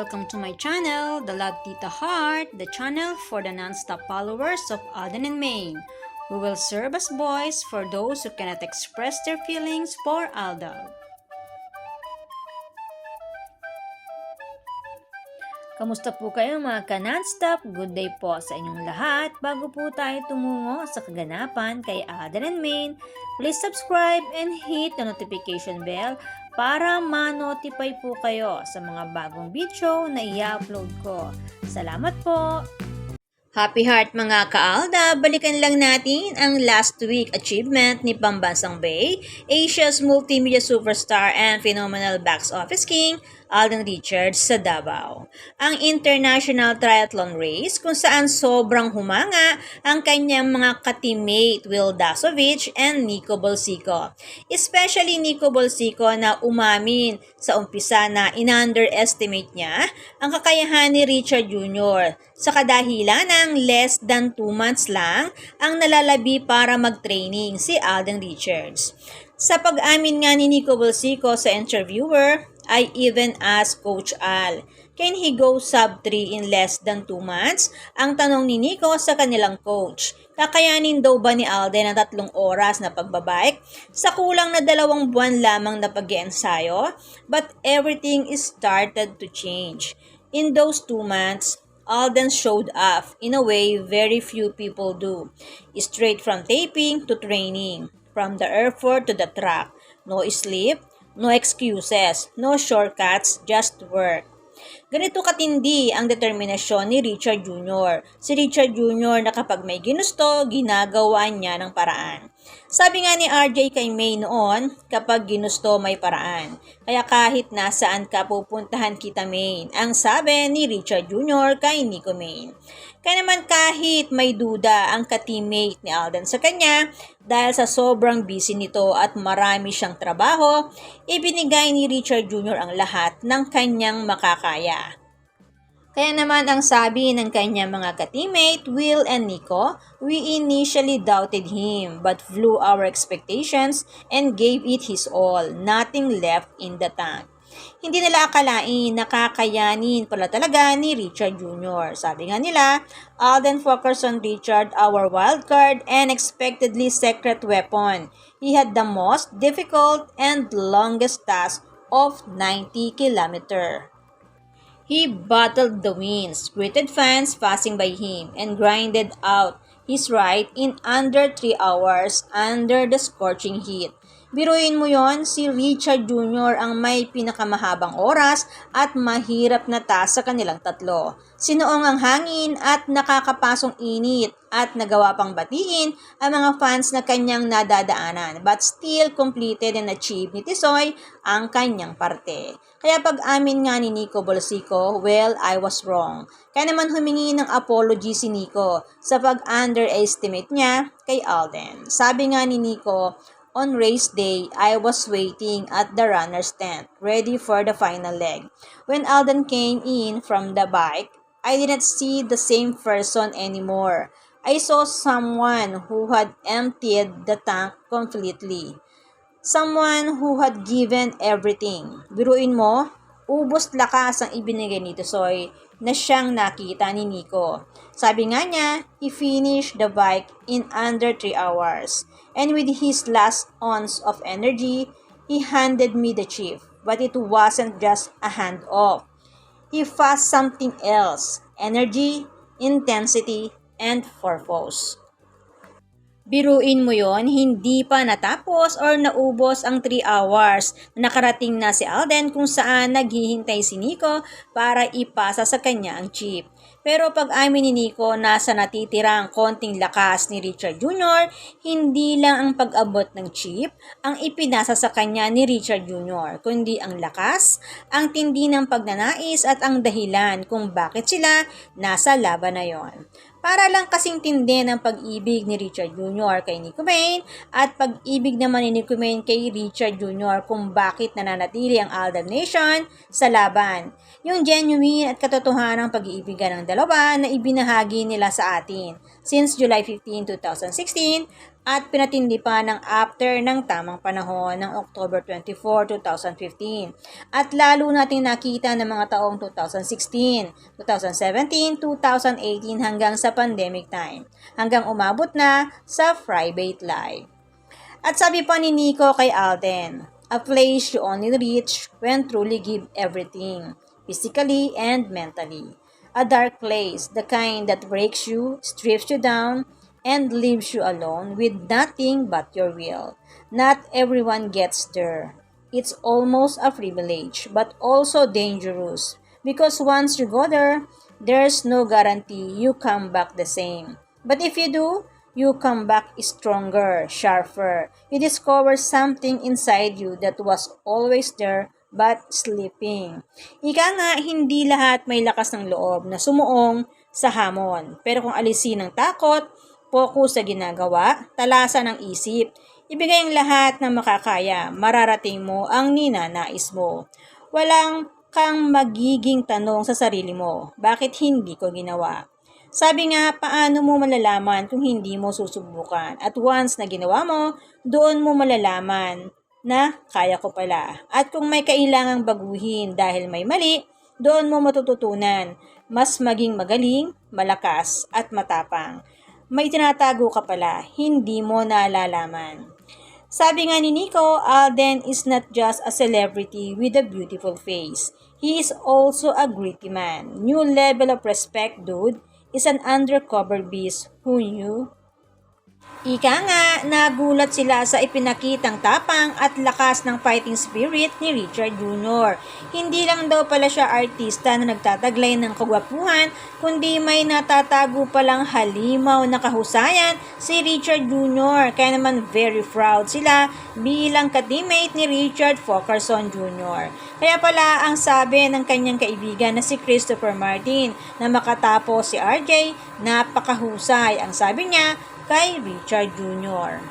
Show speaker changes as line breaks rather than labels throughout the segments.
welcome to my channel, The Love Tita Heart, the channel for the non-stop followers of Alden and Maine, who will serve as voice for those who cannot express their feelings for Alden. Kamusta po kayo mga ka-non-stop? Good day po sa inyong lahat. Bago po tayo tumungo sa kaganapan kay Alden and Maine, please subscribe and hit the notification bell para ma-notify po kayo sa mga bagong video na i-upload ko. Salamat po! Happy Heart mga ka-Alda! Balikan lang natin ang last week achievement ni Pambansang Bay, Asia's multimedia superstar and phenomenal box office king, Alden Richards sa Davao. Ang international triathlon race kung saan sobrang humanga ang kanyang mga ka-teammate Will Dasovich and Nico Bolsico. Especially Nico Bolsico na umamin sa umpisa na in-underestimate niya ang kakayahan ni Richard Jr. sa kadahilan ng less than 2 months lang ang nalalabi para mag-training si Alden Richards. Sa pag-amin nga ni Nico Bolsico sa interviewer, I even asked Coach Al, can he go sub 3 in less than 2 months? Ang tanong ni Nico sa kanilang coach. Kakayanin daw ba ni Alden ang 3 oras na pagbabike sa kulang na 2 buwan lamang na pag-iensayo? But everything is started to change. In those 2 months, Alden showed off in a way very few people do. Straight from taping to training, from the airport to the track. No sleep, no excuses, no shortcuts, just work. Ganito katindi ang determinasyon ni Richard Jr. Si Richard Jr. na kapag may ginusto, ginagawa niya ng paraan. Sabi nga ni RJ kay May noon, kapag ginusto may paraan. Kaya kahit nasaan ka pupuntahan kita Maine, ang sabi ni Richard Jr. kay Nico Maine. Kaya naman kahit may duda ang ka-teammate ni Alden sa kanya, dahil sa sobrang busy nito at marami siyang trabaho, ibinigay ni Richard Jr. ang lahat ng kanyang makakaya. Kaya naman ang sabi ng kanyang mga ka-teammate, Will and Nico, we initially doubted him but flew our expectations and gave it his all, nothing left in the tank. Hindi nila akalain na kakayanin pala talaga ni Richard Jr. Sabi nga nila, Alden focused on Richard, our wild card and expectedly secret weapon. He had the most difficult and longest task of 90 km. He battled the winds, greeted fans passing by him, and grinded out his ride in under 3 hours under the scorching heat. Biruin mo yon, si Richard Jr. ang may pinakamahabang oras at mahirap na task sa kanilang tatlo. Sinuong ang hangin at nakakapasong init at nagawa pang batiin ang mga fans na kanyang nadadaanan but still completed and achieved ni Tisoy ang kanyang parte. Kaya pag-amin nga ni Nico Bolsico, well, I was wrong. Kaya naman humingi ng apology si Nico sa pag-underestimate niya kay Alden. Sabi nga ni Nico, on race day, I was waiting at the runner's tent, ready for the final leg. When Alden came in from the bike, I didn't see the same person anymore. I saw someone who had emptied the tank completely. Someone who had given everything. Biruin mo, ubos lakas ang ibinigay ni Tisoy na siyang nakita ni Nico. Sabi nga niya, he finished the bike in under 3 hours. And with his last ounce of energy, he handed me the chip. But it wasn't just a hand-off. He fast something else. Energy, intensity, and purpose. Biruin mo yon, hindi pa natapos or naubos ang 3 hours na nakarating na si Alden kung saan naghihintay si Nico para ipasa sa kanya ang chip. Pero pag amin ni Nico, nasa natitirang konting lakas ni Richard Jr., hindi lang ang pag-abot ng chip ang ipinasa sa kanya ni Richard Jr., kundi ang lakas, ang tindi ng pagnanais at ang dahilan kung bakit sila nasa laban na yon. Para lang kasing tindi ng pag-ibig ni Richard Jr. kay Nico Maine at pag-ibig naman ni Nico Maine kay Richard Jr. kung bakit nananatili ang Alden Nation sa laban. Yung genuine at katotohanang pag-iibigan ng dalawa na ibinahagi nila sa atin. since July 15, 2016 at pinatindi pa ng after ng tamang panahon ng October 24, 2015. At lalo nating nakita ng mga taong 2016, 2017, 2018 hanggang sa pandemic time, hanggang umabot na sa private life. At sabi pa ni Nico kay Alden, a place you only reach when truly give everything, physically and mentally. A dark place, the kind that breaks you, strips you down, and leaves you alone with nothing but your will. Not everyone gets there. It's almost a privilege, but also dangerous. Because once you go there, there's no guarantee you come back the same. But if you do, you come back stronger, sharper. You discover something inside you that was always there but sleeping. Ika nga, hindi lahat may lakas ng loob na sumuong sa hamon. Pero kung alisin ng takot, focus sa ginagawa, talasan ng isip, ibigay ang lahat ng makakaya, mararating mo ang ninanais mo. Walang kang magiging tanong sa sarili mo, bakit hindi ko ginawa? Sabi nga, paano mo malalaman kung hindi mo susubukan? At once na ginawa mo, doon mo malalaman na kaya ko pala. At kung may kailangang baguhin dahil may mali, doon mo matututunan mas maging magaling, malakas at matapang. May tinatago ka pala, hindi mo nalalaman. Sabi nga ni Nico, Alden is not just a celebrity with a beautiful face. He is also a gritty man. New level of respect, dude. Is an undercover beast who knew. Ika nga, nagulat sila sa ipinakitang tapang at lakas ng fighting spirit ni Richard Jr. Hindi lang daw pala siya artista na nagtataglay ng kagwapuhan, kundi may natatago palang halimaw na kahusayan si Richard Jr. Kaya naman very proud sila bilang ka-teammate ni Richard Fockerson Jr. Kaya pala ang sabi ng kanyang kaibigan na si Christopher Martin na makatapos si RJ, napakahusay ang sabi niya kay Richard Jr.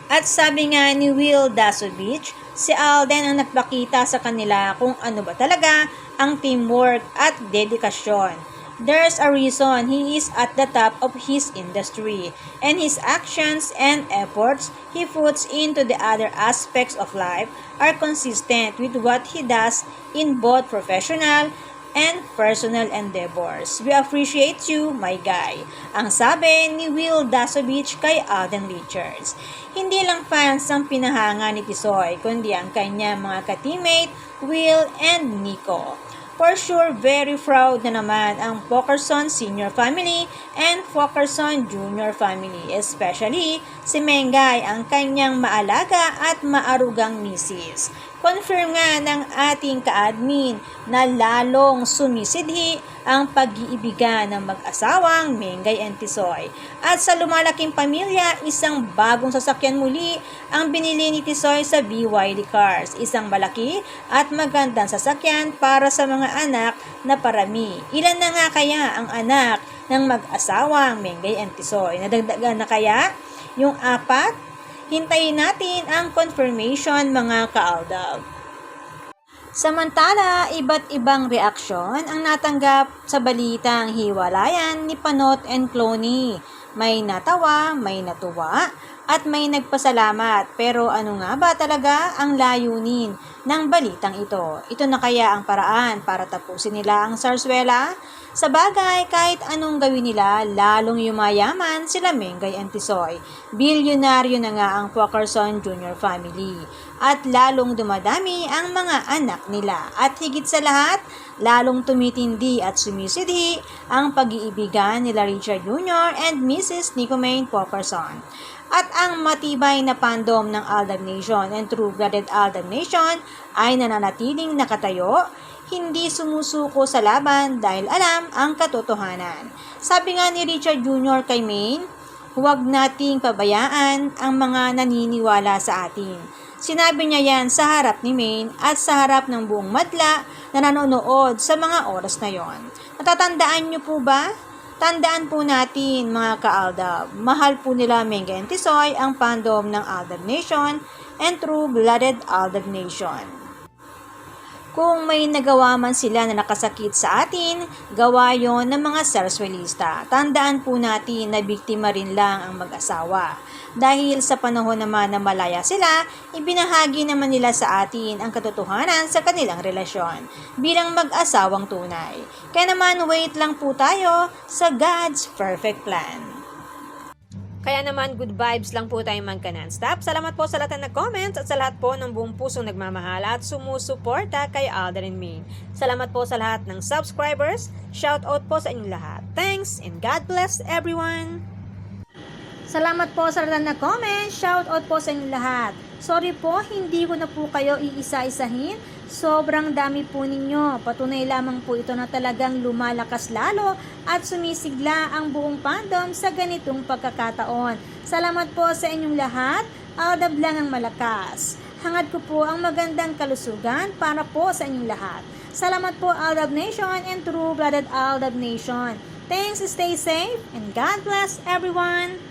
At sabi nga ni Will Dasovich, si Alden ang nagpakita sa kanila kung ano ba talaga ang teamwork at dedikasyon. There's a reason he is at the top of his industry, and his actions and efforts he puts into the other aspects of life are consistent with what he does in both professional and personal endeavors. We appreciate you, my guy. Ang sabi ni Will Dasovich kay Alden Richards. Hindi lang fans ang pinahanga ni Tisoy, kundi ang kanyang mga ka-teammate, Will and Nico. For sure, very proud na naman ang Fockerson Senior Family and Fockerson Junior Family, especially si Mengay, ang kanyang maalaga at maarugang misis. Confirm nga ng ating ka-admin na lalong sumisidhi ang pag-iibigan ng mag-asawang Mengay and Tisoy. At sa lumalaking pamilya, isang bagong sasakyan muli ang binili ni Tisoy sa BYD Cars. Isang malaki at magandang sasakyan para sa mga anak na parami. Ilan na nga kaya ang anak ng mag-asawang Mengay and Tisoy? Nadagdagan na kaya yung 4? Hintayin natin ang confirmation mga ka-Aldab. Samantala, iba't ibang reaksyon ang natanggap sa balitang hiwalayan ni Panot and Clooney. May natawa, may natuwa, at may nagpasalamat. Pero ano nga ba talaga ang layunin ng balitang ito? Ito na kaya ang paraan para tapusin nila ang sarswela? Sa bagay, kahit anong gawin nila, lalong yumayaman sila Mengay and Tisoy. Bilyonaryo na nga ang Fockerson Jr. Family. At lalong dumadami ang mga anak nila. At higit sa lahat, lalong tumitindi at sumisidhi ang pag-iibigan nila Richard Jr. and Mrs. Nicomane Fockerson. At ang matibay na fandom ng Aldab Nation and true-blooded Aldab Nation ay nananatiling nakatayo, hindi sumusuko sa laban dahil alam ang katotohanan. Sabi nga ni Richard Jr. kay Maine, huwag nating pabayaan ang mga naniniwala sa atin. Sinabi niya yan sa harap ni Maine at sa harap ng buong madla na nanonood sa mga oras na yon. Natatandaan niyo po ba? Tandaan po natin mga ka-Aldab, mahal po nila Mengay and Tisoy ang fandom ng Aldab Nation and true-blooded Aldab Nation. Kung may nagawa man sila na nakasakit sa atin, gawa yon ng mga sarsuelista. Tandaan po natin na biktima rin lang ang mag-asawa. Dahil sa panahon naman na malaya sila, ibinahagi naman nila sa atin ang katotohanan sa kanilang relasyon bilang mag-asawang tunay. Kaya naman wait lang po tayo sa God's perfect plan. Kaya naman, good vibes lang po tayo magka-non-stop. Salamat po sa lahat ng nag-comments at sa lahat po ng buong pusong nagmamahal at sumusuporta kay Alden and Maine. Salamat po sa lahat ng subscribers. Shout out po sa inyong lahat. Thanks and God bless everyone! Salamat po sa lahat ng nag-comment. Shout out po sa inyong lahat. Sorry po, hindi ko na po kayo iisa-isahin. Sobrang dami po ninyo. Patunay lamang po ito na talagang lumalakas lalo at sumisigla ang buong fandom sa ganitong pagkakataon. Salamat po sa inyong lahat. Aldab lang ang malakas. Hangad ko po ang magandang kalusugan para po sa inyong lahat. Salamat po Aldab Nation and True-Blooded Aldab Nation. Thanks, stay safe, and God bless everyone!